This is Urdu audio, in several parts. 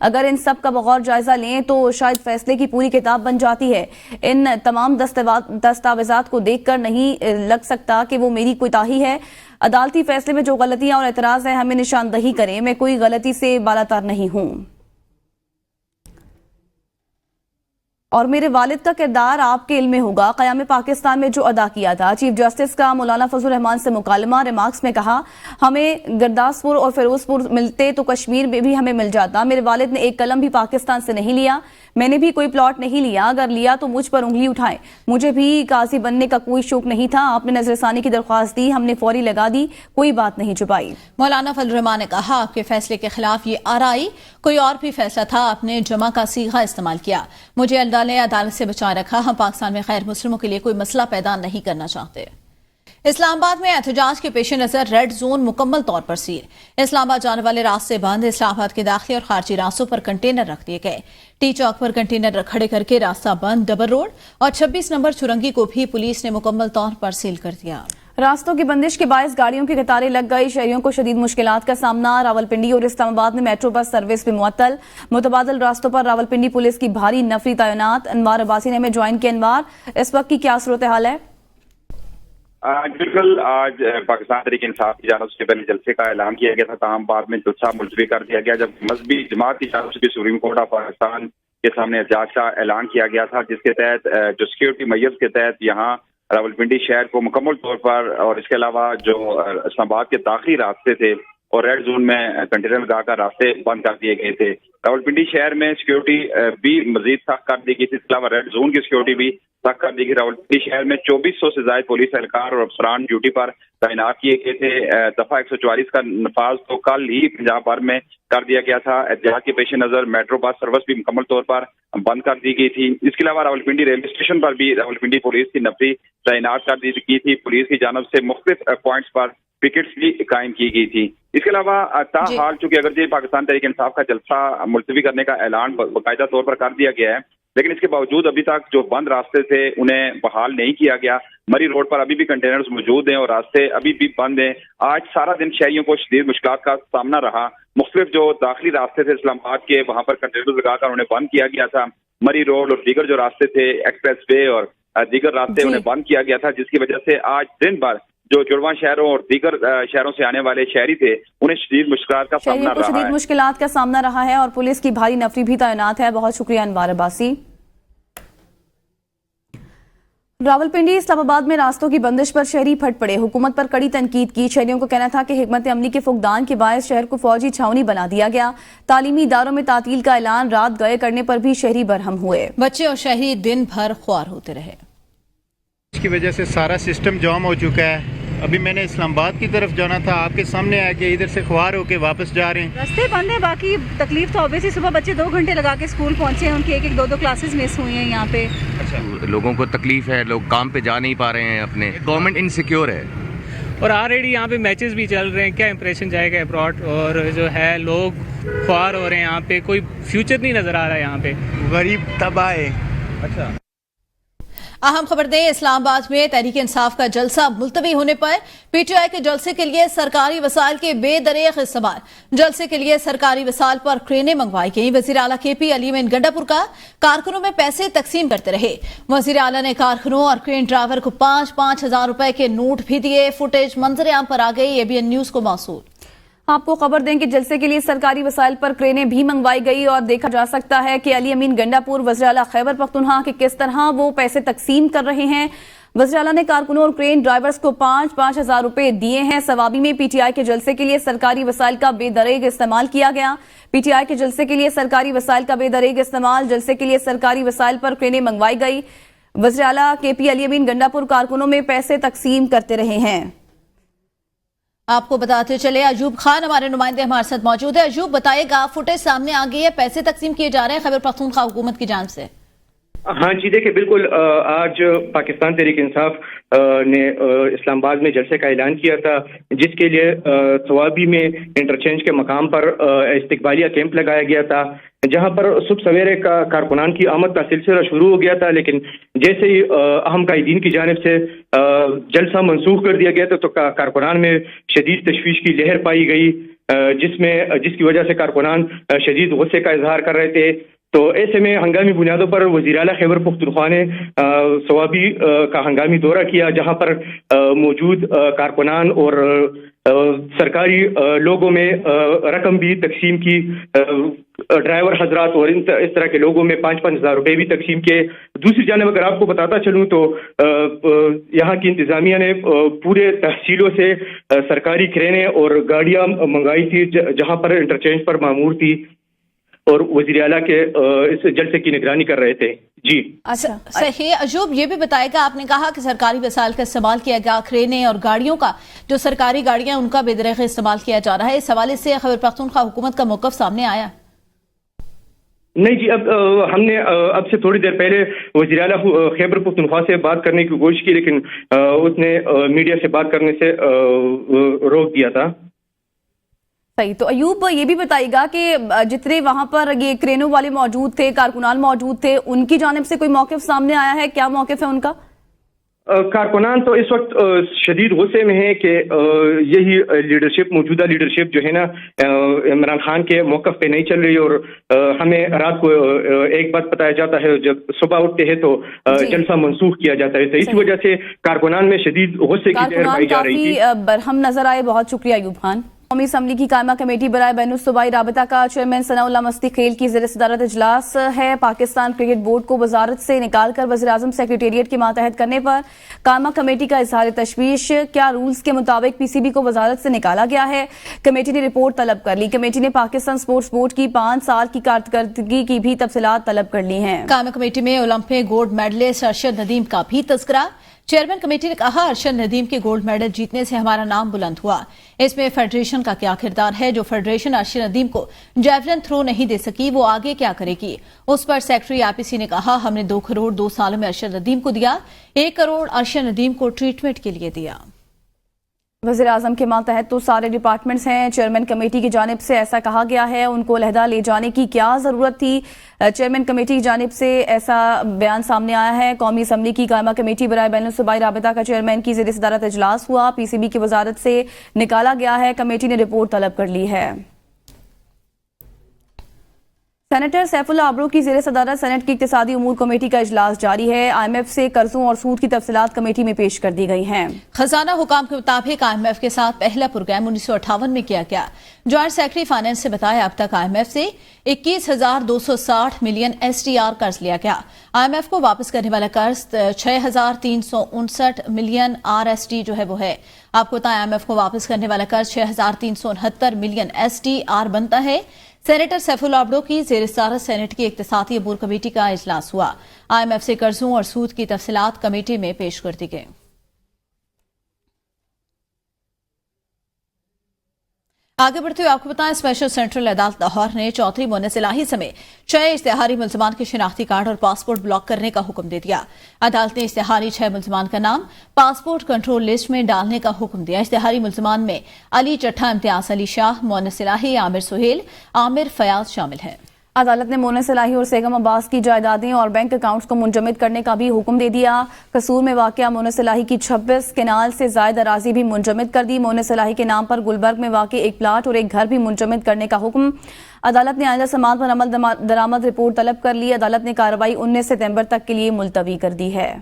اگر ان سب کا بغور جائزہ لیں تو شاید فیصلے کی پوری کتاب بن جاتی ہے۔ ان تمام دستاویزات کو دیکھ کر نہیں لگ سکتا کہ وہ میری کوتاہی ہے۔ عدالتی فیصلے میں جو غلطیاں اور اعتراض ہیں ہمیں نشاندہی کریں، میں کوئی غلطی سے بالاتر نہیں ہوں اور میرے والد کا کردار آپ کے علم میں ہوگا۔ قیام پاکستان میں جو ادا کیا تھا، چیف جسٹس کا مولانا فضل الرحمان سے مکالمہ، ریمارکس میں کہا ہمیں گرداسپور اور فیروز پور ملتے تو کشمیر میں بھی ہمیں مل جاتا۔ میرے والد نے ایک قلم بھی پاکستان سے نہیں لیا، میں نے بھی کوئی پلاٹ نہیں لیا، اگر لیا تو مجھ پر انگلی اٹھائیں، مجھے بھی قاضی بننے کا کوئی شوق نہیں تھا۔ آپ نے نظر ثانی کی درخواست دی، ہم نے فوری لگا دی، کوئی بات نہیں چھپائی۔ مولانا فضل الرحمان نے کہا آپ کے فیصلے کے خلاف یہ آرائی کوئی اور بھی فیصلہ تھا، آپ نے جمع کا صیغہ استعمال کیا، مجھے اللہ نے عدالت سے بچا رکھا، ہم پاکستان میں غیر مسلموں کے لیے کوئی مسئلہ پیدا نہیں کرنا چاہتے۔ اسلام آباد میں احتجاج کے پیش نظر ریڈ زون مکمل طور پر سیل، اسلام آباد جانے والے راستے بند، اسلام آباد کے داخلی اور خارجی راستوں پر کنٹینر رکھ دیے گئے، ٹی چوک پر کنٹینر کھڑے کر کے راستہ بند، ڈبل روڈ اور 26 نمبر چرنگی کو بھی پولیس نے مکمل طور پر سیل کر دیا۔ راستوں کی بندش کے باعث گاڑیوں کی قطاریں لگ گئی، شہریوں کو شدید مشکلات کا سامنا۔ راولپنڈی اور اسلام آباد میں میٹرو بس سروس بھی معطل، متبادل راستوں پر راولپنڈی پولیس کی بھاری نفری تعینات۔ انوار عباسی نے ہمیں جوائن کیا۔ انوار، اس وقت کی کیا صورتحال ہے؟ بالکل، آج پاکستان تحریک انصاف کی جانب سے پہلے جلسے کا اعلان کیا گیا تھا، تاہم بعد میں جلسہ ملتوی کر دیا گیا جب مذہبی جماعت کی جانب سے بھی سپریم کورٹ آف پاکستان کے سامنے احتجاج کا اعلان کیا گیا تھا، جس کے تحت جو سیکورٹی میئرز کے تحت یہاں راولپنڈی شہر کو مکمل طور پر اور اس کے علاوہ جو اسلام آباد کے داخلی راستے تھے اور ریڈ زون میں کنٹینر لگا کر راستے بند کر دیے گئے تھے۔ راولپنڈی شہر میں سیکورٹی بھی مزید سخت کر دی گئی تھی، اس کے علاوہ ریڈ زون کی سیکورٹی بھی سخت کر دی گئی۔ راولپنڈی شہر میں 2400 سے زائد پولیس اہلکار اور افسران ڈیوٹی پر تعینات کیے گئے تھے۔ دفعہ 144 کا نفاذ تو کل ہی پنجاب بھر میں کر دیا گیا تھا۔ احتجاج کے پیش نظر میٹرو بس سروس بھی مکمل طور پر بند کر دی گئی تھی۔ اس کے علاوہ راولپنڈی ریلوے اسٹیشن پر بھی راولپنڈی پولیس کی نفری تعینات کر دی گئی تھی، پولیس کی جانب سے مختلف پوائنٹس پر پکٹس بھی قائم کی گئی تھی۔ اس کے علاوہ تاحال چونکہ اگرچہ پاکستان تحریک انصاف کا جلسہ ملتوی کرنے کا اعلان باقاعدہ طور پر کر دیا گیا ہے، لیکن اس کے باوجود ابھی تک جو بند راستے تھے انہیں بحال نہیں کیا گیا۔ مری روڈ پر ابھی بھی کنٹینرز موجود ہیں اور راستے ابھی بھی بند ہیں۔ آج سارا دن شہریوں کو شدید مشکلات کا سامنا رہا۔ مختلف جو داخلی راستے تھے اسلام آباد کے، وہاں پر کنٹینرز لگا کر انہیں بند کیا گیا تھا۔ مری روڈ اور دیگر جو راستے تھے، ایکسپریس وے اور دیگر راستے انہیں بند کیا گیا تھا، جس کی وجہ سے آج دن بھر جو جڑواں شہروں اور دیگر شہروں سے آنے والے شہری تھے انہیں شدید مشکلات کا سامنا رہا ہے۔ شدید مشکلات کا سامنا رہا ہے اور پولیس کی بھاری نفری بھی تعینات ہے۔ بہت شکریہ انوار عباسی۔ راولپنڈی اسلام آباد میں راستوں کی بندش پر شہری پھٹ پڑے، حکومت پر کڑی تنقید کی۔ شہریوں کو کہنا تھا کہ حکمت عملی کے فقدان کے باعث شہر کو فوجی چھاونی بنا دیا گیا۔ تعلیمی اداروں میں تعطیل کا اعلان رات گئے کرنے پر بھی شہری برہم ہوئے، بچے اور شہری دن بھر خوار ہوتے رہے۔ اس کی وجہ سے سارا سسٹم جام ہو چکا ہے۔ ابھی میں نے اسلام آباد کی طرف جانا تھا، آپ کے سامنے آیا کہ ادھر سے خوار ہو کے واپس جا رہے ہیں۔ راستے بند ہیں، باقی تکلیف تو obviously صبح بچے 2 گھنٹے لگا کے اسکول پہنچے ہیں، ان کی 1-2 کلاسز مس ہوئی ہیں یہاں پہ۔ لوگوں کو تکلیف ہے، لوگ کام پہ جا نہیں پا رہے ہیں، اپنے گورنمنٹ انسیکیور ہے اور آلریڈی یہاں پہ میچز بھی چل رہے ہیں، کیا امپریشن جائے گا ابراڈ، اور جو ہے لوگ خوار ہو رہے ہیں، یہاں پہ کوئی فیوچر نہیں نظر آ رہا ہے، یہاں پہ غریب تباہ ہے۔ اچھا، اہم خبر دیں، اسلام آباد میں تحریک انصاف کا جلسہ ملتوی ہونے پر پی ٹی آئی کے جلسے کے لیے سرکاری وسائل کے بے دریغ استعمال، جلسے کے لیے سرکاری وسائل پر کرینیں منگوائی گئیں۔ وزیر اعلیٰ کے پی علی امین گنڈا پور کا کارکنوں میں پیسے تقسیم کرتے رہے۔ وزیر اعلیٰ نے کارکنوں اور کرین ڈرائیور کو 5-5 ہزار روپے کے نوٹ بھی دیے۔ فوٹیج منظر عام پر آ گئی، ABN نیوز کو موصول۔ آپ کو خبر دیں کہ جلسے کے لیے سرکاری وسائل پر کرینیں بھی منگوائی گئی اور دیکھا جا سکتا ہے کہ علی امین گنڈا پور وزیر اعلیٰ خیبر پختونخوا کے کس طرح وہ پیسے تقسیم کر رہے ہیں۔ وزیر اعلیٰ نے کارکنوں اور کرین ڈرائیورز کو 5-5 ہزار روپے دیے ہیں۔ ثوابی میں پی ٹی آئی کے جلسے کے لیے سرکاری وسائل کا بے دریغ استعمال کیا گیا۔ پی ٹی آئی کے جلسے کے لیے سرکاری وسائل کا بے دریغ استعمال، جلسے کے لیے سرکاری وسائل پر کرینیں منگوائی گئی۔ وزیر اعلیٰ کے پی علی امین گنڈا پور کارکنوں میں پیسے تقسیم کرتے رہے ہیں۔ آپ کو بتاتے چلے ایوب خان ہمارے نمائندے ہمارے ساتھ موجود ہے۔ ایوب بتائے گا، فوٹیج سامنے آ گئی ہے، پیسے تقسیم کیے جا رہے ہیں خیبر پختونخوا حکومت کی جانب سے۔ ہاں جی، دیکھیں بالکل آج پاکستان تحریک انصاف نے اسلام آباد میں جلسے کا اعلان کیا تھا، جس کے لیے ثوابی میں انٹرچینج کے مقام پر استقبالیہ کیمپ لگایا گیا تھا، جہاں پر صبح سویرے کا کارکنان کی آمد کا سلسلہ شروع ہو گیا تھا، لیکن جیسے ہی اہم قائدین کی جانب سے جلسہ منسوخ کر دیا گیا تھا تو کارکنان میں شدید تشویش کی لہر پائی گئی، جس کی وجہ سے کارکنان شدید غصے کا اظہار کر رہے تھے. تو ایسے میں ہنگامی بنیادوں پر وزیر اعلیٰ خیبر پختونخوا نے صوابی کا ہنگامی دورہ کیا، جہاں پر موجود کارکنان اور سرکاری لوگوں میں رقم بھی تقسیم کی، ڈرائیور حضرات اور اس طرح کے لوگوں میں 5-5 ہزار روپے بھی تقسیم کیے. دوسری جانب اگر آپ کو بتاتا چلوں تو یہاں کی انتظامیہ نے پورے تحصیلوں سے سرکاری کرینے اور گاڑیاں منگائی تھی جہاں پر انٹرچینج پر مامور تھی، اور وزیر اعلیٰ کے اس جلسے کی نگرانی کر رہے تھے. جی صحیح. ایوب یہ بھی بتائے گا، آپ نے کہا کہ سرکاری وسائل کا استعمال کیا گیا، کرینے اور گاڑیوں کا، جو سرکاری گاڑیاں ان کا بے دریغ استعمال کیا جا رہا ہے، اس حوالے سے خیبر پختونخوا حکومت کا موقف سامنے آیا؟ نہیں جی، اب ہم نے اب سے تھوڑی دیر پہلے وزیر اعلیٰ خیبر پختونخوا سے بات کرنے کی کوشش کی، لیکن اس نے میڈیا سے بات کرنے سے روک دیا تھا. صحیح. تو ایوب یہ بھی بتائیے گا کہ جتنے وہاں پر یہ کرینوں والے موجود تھے، کارکنان موجود تھے، ان کی جانب سے کوئی موقف سامنے آیا ہے؟ کیا موقف ہے ان کا؟ کارکنان تو اس وقت شدید غصے میں ہے کہ یہی لیڈرشپ، موجودہ لیڈرشپ جو ہے نا عمران خان کے موقف پہ نہیں چل رہی، اور ہمیں رات کو ایک بات بتایا جاتا ہے، جب صبح اٹھتے ہیں تو جلسہ منسوخ کیا جاتا ہے. تو اس وجہ سے کارکنان میں شدید غصے کی لہر پائی جا رہی تھی. برہم نظر آئے. بہت شکریہ ایوب خان. قومی اسمبلی کی قائمہ کمیٹی برائے بین الصوبائی رابطہ کا چیئرمین ثناء اللہ مستی خیل کی زیر صدارت اجلاس ہے. پاکستان کرکٹ بورڈ کو وزارت سے نکال کر وزیراعظم سیکریٹریٹ کے ماتحت کرنے پر قائمہ کمیٹی کا اظہار تشویش. کیا رولز کے مطابق پی سی بی کو وزارت سے نکالا گیا ہے؟ کمیٹی نے رپورٹ طلب کر لی. کمیٹی نے پاکستان سپورٹس بورڈ کی 5 سال کی کارکردگی کی بھی تفصیلات طلب کر لی ہیں. قائمہ کمیٹی میں Olympic gold medallist Arshad Nadeem کا بھی تذکرہ. چیئرمین کمیٹی نے کہا، ارشد ندیم کے گولڈ میڈل جیتنے سے ہمارا نام بلند ہوا. اس میں فیڈریشن کا کیا کردار ہے؟ جو فیڈریشن ارشد ندیم کو جیولن تھرو نہیں دے سکی، وہ آگے کیا کرے گی؟ اس پر سیکرٹری آئی پی سی نے کہا، ہم نے 2 کروڑ 2 سالوں میں ارشد ندیم کو دیا، 1 کروڑ ارشد ندیم کو ٹریٹمنٹ کے لیے دیا. وزیر اعظم کے ماتحت تو سارے ڈپارٹمنٹس ہیں. چیئرمین کمیٹی کی جانب سے ایسا کہا گیا ہے. ان کو علیحدہ لے جانے کی کیا ضرورت تھی؟ چیئرمین کمیٹی کی جانب سے ایسا بیان سامنے آیا ہے. قومی اسمبلی کی قائمہ کمیٹی برائے بین الصوبائی رابطہ کا چیئرمین کی زیر صدارت اجلاس ہوا. پی سی بی کی وزارت سے نکالا گیا ہے. کمیٹی نے رپورٹ طلب کر لی ہے. سینیٹر سیف اللہ ابرو کی زیر صدارت سینٹ کی اقتصادی امور کمیٹی کا اجلاس جاری ہے. آئی ایم ایف سے قرضوں اور سود کی تفصیلات کمیٹی میں پیش کر دی گئی ہیں. خزانہ حکام کے مطابق آئی ایم ایف کے ساتھ پہلا پروگرام 1958 میں کیا گیا. جوائنٹ سیکرٹری فائنانس سے بتایا، اب تک آئی ایم ایف سے 21,260 ملین ایس ٹی آر قرض لیا گیا. آئی ایم ایف کو واپس کرنے والا قرض 6,359 ملین آر ایس ٹی جو ہے وہ ہے. آپ کو بتائیں، آئی ایم ایف کو واپس کرنے والا قرض 6,369 ملین ایس ٹی آر بنتا ہے. سینیٹر سیف اللہ ابرو کی زیر صدارت سینٹ کی اقتصادی امور کمیٹی کا اجلاس ہوا. آئی ایم ایف سے قرضوں اور سود کی تفصیلات کمیٹی میں پیش کر دی گئی. آگے بڑھتے ہوئے آپ کو بتائیں، اسپیشل سینٹرل عدالت لاہور نے چودھری مونس الہی سمیت 6 اشتہاری ملزمان کے شناختی کارڈ اور پاسپورٹ بلاک کرنے کا حکم دے دیا. عدالت نے اشتہاری 6 ملزمان کا نام پاسپورٹ کنٹرول لسٹ میں ڈالنے کا حکم دیا. اشتہاری ملزمان میں علی چٹھا، امتیاز علی شاہ، مونس الہی، عامر سہیل، عامر فیاض شامل ہیں. عدالت نے مونس الہی اور سیگم عباس کی جائیدادیں اور بینک اکاؤنٹس کو منجمد کرنے کا بھی حکم دے دیا. قصور میں واقع مونس الہی کی 26 کنال سے زائد اراضی بھی منجمد کر دی. مونس الہی کے نام پر گلبرگ میں واقع ایک پلاٹ اور ایک گھر بھی منجمد کرنے کا حکم. عدالت نے آئندہ سماعت پر عمل درآمد رپورٹ طلب کر لی. عدالت نے کارروائی 19 ستمبر تک کے لیے ملتوی کر دی ہے.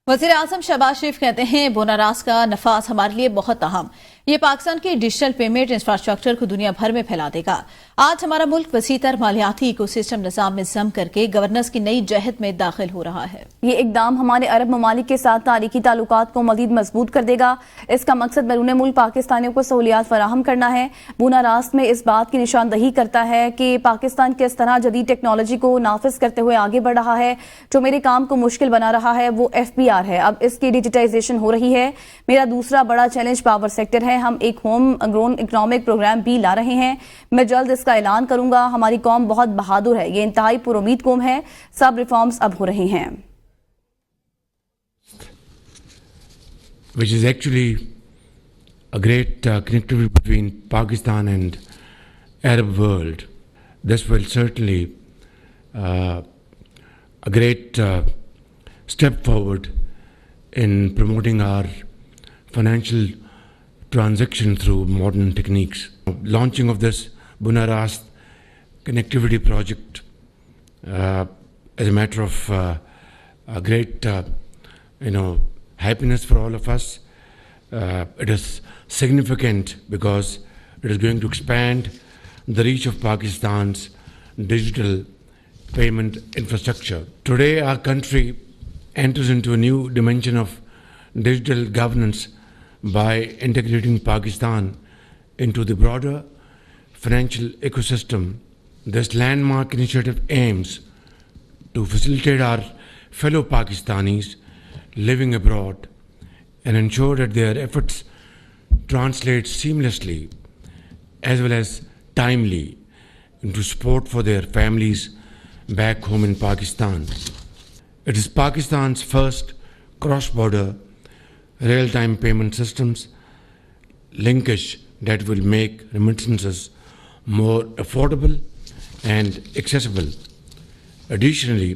وزیر اعظم شہباز شریف کہتے ہیں، بونا راست کا نفاذ ہمارے لیے بہت اہم. یہ پاکستان کے ڈیجیٹل پیمنٹ انفراسٹرکچر کو دنیا بھر میں پھیلا دے گا. آج ہمارا ملک وسیع تر مالیاتی ایکو سسٹم نظام میں ضم کر کے گورننس کی نئی جہت میں داخل ہو رہا ہے. یہ اقدام ہمارے عرب ممالک کے ساتھ تاریخی تعلقات کو مزید مضبوط کر دے گا. اس کا مقصد بیرون ملک پاکستانیوں کو سہولیات فراہم کرنا ہے. بونا راست میں اس بات کی نشاندہی کرتا ہے کہ پاکستان کس طرح جدید ٹیکنالوجی کو نافذ کرتے ہوئے آگے بڑھ رہا ہے. جو میرے کام کو مشکل بنا رہا ہے وہ ایف بی آر ہے. اب اس کی ڈیجیٹائزیشن ہو رہی ہے. میرا دوسرا بڑا چیلنج پاور سیکٹر ہے. ہم ایک ہوم گرون اکنامک پروگرام بھی لا رہے ہیں. میں جلد اس کا اعلان کروں گا. ہماری قوم بہت بہادر ہے. یہ انتہائی پر امید قوم ہے. سب ریفارمز اب ہو رہے ہیں. Which is actually a great connectivity between Pakistan and Arab world. This will certainly a great step forward in promoting our financial transaction through modern techniques. Launching of this Bunar Rast connectivity project is a matter of a great happiness for all of us. It is significant because it is going to expand the reach of Pakistan's digital payment infrastructure. Today, our country enters into a new dimension of digital governance by integrating Pakistan into the broader financial ecosystem. This landmark initiative aims to facilitate our fellow Pakistanis living abroad and ensure that their efforts translate seamlessly as well as timely into support for their families back home in Pakistan. It is Pakistan's first cross-border real-time payment systems linkage that will make remittances more affordable and accessible. Additionally,